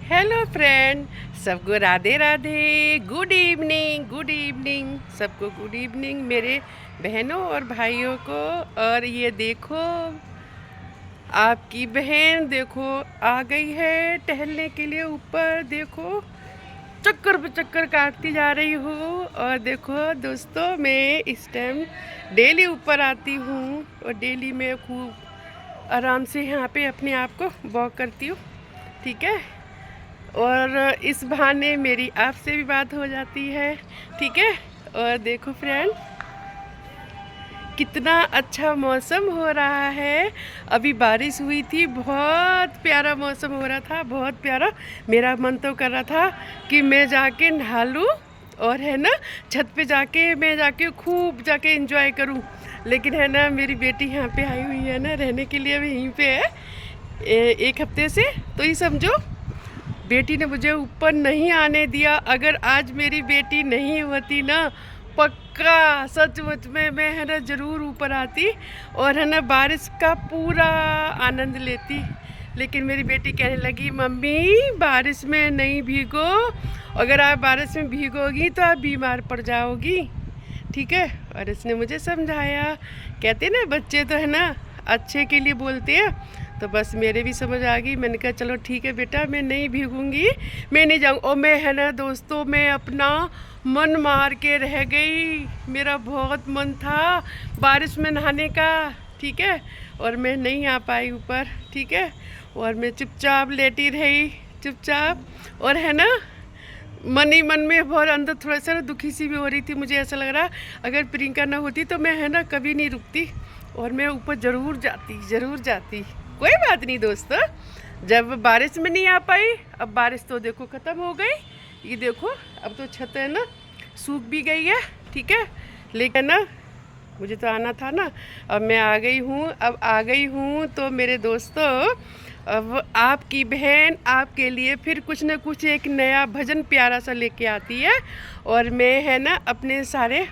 Hello friend, सबको Radhe Radhe. Good evening सबको good evening, मेरे बहनों और भाइयों को। और ये देखो, आपकी बहन देखो आ गई है टहलने के लिए ऊपर। देखो, चक्कर पे चक्कर काटती जा रही हूँ। और देखो दोस्तों, मैं इस टाइम डेली ऊपर आती हूँ और डेली मैं खूब आराम से यहाँ पे अपने आप को वॉक करती हूँ। ठीक है, और इस बहाने मेरी आपसे भी बात हो जाती है। ठीक है, और देखो फ्रेंड, कितना अच्छा मौसम हो रहा है। अभी बारिश हुई थी, बहुत प्यारा मौसम हो रहा था, बहुत प्यारा। मेरा मन तो कर रहा था कि मैं जाके नहा लूँ और है ना, छत पे जाके मैं जाके खूब जाके एंजॉय करूँ। लेकिन है ना, मेरी बेटी यहाँ पे आई हुई है ना रहने के लिए, अभी यहीं पे है एक हफ्ते से। तो ये समझो, बेटी ने मुझे ऊपर नहीं आने दिया। अगर आज मेरी बेटी नहीं होती ना, पक्का सचमुच में मैं है ना ज़रूर ऊपर आती और है ना बारिश का पूरा आनंद लेती। लेकिन मेरी बेटी कहने लगी, मम्मी बारिश में नहीं भीगो, अगर आप बारिश में भीगोगी तो आप बीमार पड़ जाओगी। ठीक है, और इसने मुझे समझाया। कहते ना बच्चे तो है ना अच्छे के लिए बोलते हैं। तो बस मेरे भी समझ आ गई। मैंने कहा चलो ठीक है बेटा, मैं नहीं भीगूंगी, मैं नहीं जाऊँ। और मैं है ना दोस्तों, मैं अपना मन मार के रह गई। मेरा बहुत मन था बारिश में नहाने का। ठीक है, और मैं नहीं आ पाई ऊपर। ठीक है, और मैं चुपचाप लेटी रही, चुपचाप। और है ना, मन ही मन में बहुत अंदर थोड़ा सा दुखी सी भी हो रही थी। मुझे ऐसा लग रहा, अगर प्रियंका ना होती तो मैं है ना कभी नहीं रुकती और मैं ऊपर ज़रूर जाती, ज़रूर जाती। कोई बात नहीं दोस्तों, जब बारिश में नहीं आ पाई, अब बारिश तो देखो ख़त्म हो गई। ये देखो, अब तो छत है ना सूख भी गई है। ठीक है, लेकिन ना मुझे तो आना था ना, अब मैं आ गई हूँ। अब आ गई हूँ तो मेरे दोस्तों, अब आपकी बहन आपके लिए फिर कुछ न कुछ एक नया भजन प्यारा सा लेके आती है। और मैं है ना अपने सारे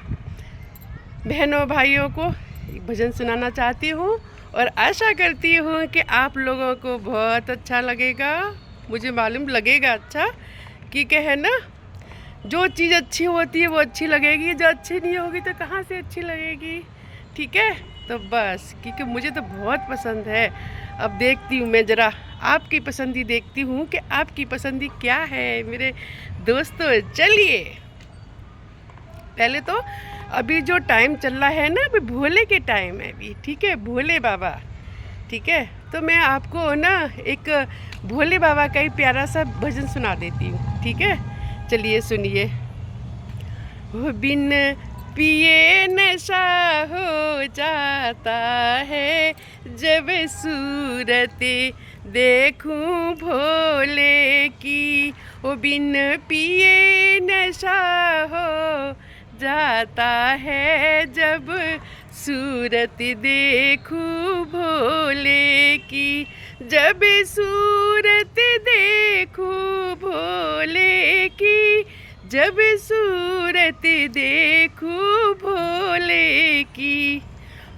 बहनों भाइयों को एक भजन सुनाना चाहती हूँ और आशा करती हूँ कि आप लोगों को बहुत अच्छा लगेगा। मुझे मालूम लगेगा अच्छा, क्योंकि है ना, जो चीज़ अच्छी होती है वो अच्छी लगेगी, जो अच्छी नहीं होगी तो कहाँ से अच्छी लगेगी। ठीक है, तो बस क्योंकि मुझे तो बहुत पसंद है। अब देखती हूँ मैं ज़रा आपकी पसंदी, देखती हूँ कि आपकी पसंदी क्या है मेरे दोस्तों। चलिए, पहले तो अभी जो टाइम चल रहा है ना, अभी भोले के टाइम है अभी। ठीक है, भोले बाबा। ठीक है, तो मैं आपको ना एक भोले बाबा का ही प्यारा सा भजन सुना देती हूँ। ठीक है, चलिए सुनिए। वो बिन पिए नशा हो जाता है, जब सूरत देखूं भोले की। वो बिन पिए नशा हो जाता है, जब सूरत देखूं भोले की। जब सूरत देखूं भोले की, जब सूरत देखूं भोले की।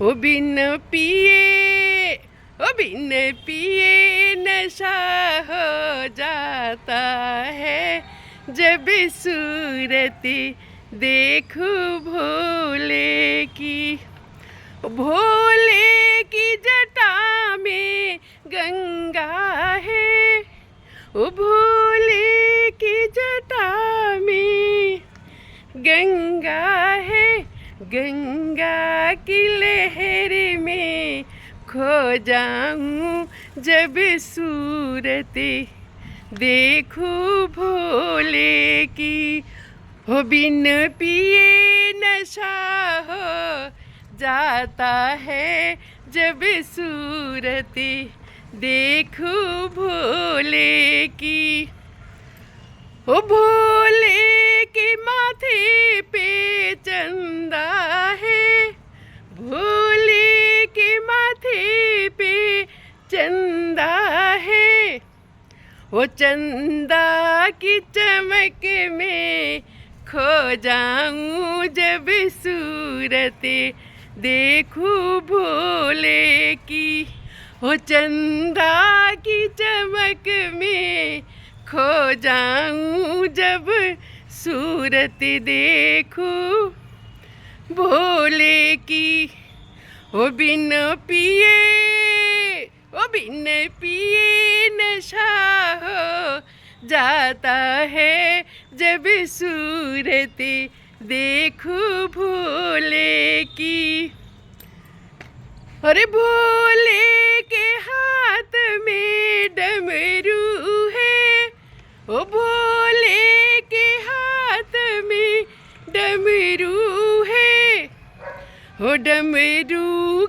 ओ बिन पिए, ओ बिन पिए नशा हो जाता है, जब सूरत देखूं भोले की। भोले की जटा में गंगा है, ओ भोले की जटा में गंगा है। गंगा की लहर में खो जाऊं, जब सूरत देखूं भोले की। हो बिन पिए नशा हो जाता है, जब सूरत देखूं भोले की। ओ भोले के माथे पे चंदा है, भोले के माथे पे चंदा है। वो चंदा की चमक में खो जाऊं, जब सूरत देखूं भोले की। वो चंदा की चमक में खो जाऊं जब सूरत देखूं भोले की। ओ बिन पिए नशा हो जाता है जब सूरत देखूं भोले की। अरे भोले के हाथ में डमरू है, ओ भोले के हाथ में डमरू है, हो डमरू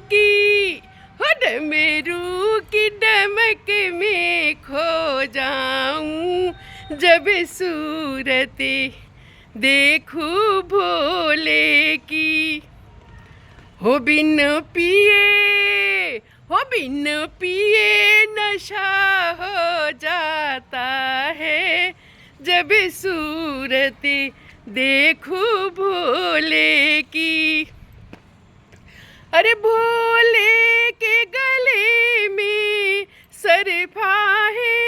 की डमक में खो जाऊं जब सूरत देखूं भोले की। हो बिन पिए नशा हो जाता है जब सूरत देखूं भोले की। अरे भोले के गले में सरफा है,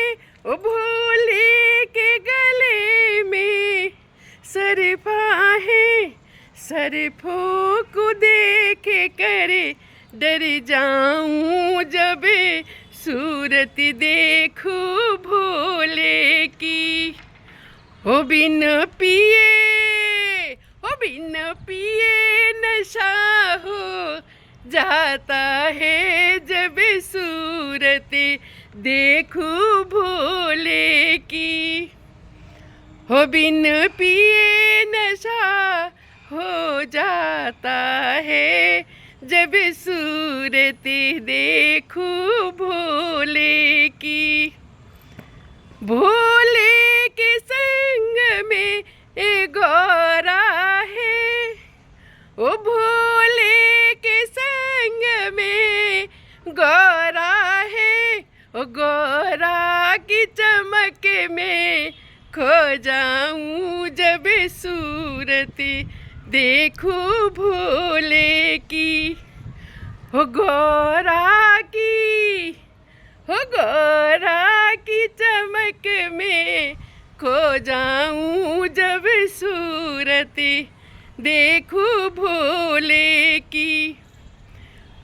ओ भोले के गले में सरफा है, सरफों को देख कर डर जाऊं जब सूरत देखूं भोले की। ओ बिन पिए नशा हो जाता है जब सूरत देखूं भोले की। हो बिन पिए नशा हो जाता है जब सूरत देखूं भोले की। भोले के संग में एक गौरा है, ओ भोले के संग में गौरा है, ओ गौरा की चमक में खो जाऊं जब सूरत देखूं भोले की। हो गौरा की चमक में खो जाऊं जब सूरत देखूं भोले की।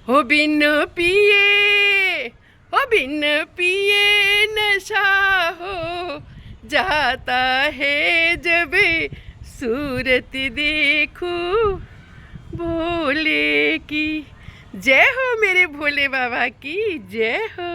हो बिन पिए नशा हो जाता है जब सूरत देखूं भोले की। जय हो मेरे भोले बाबा की, जय हो।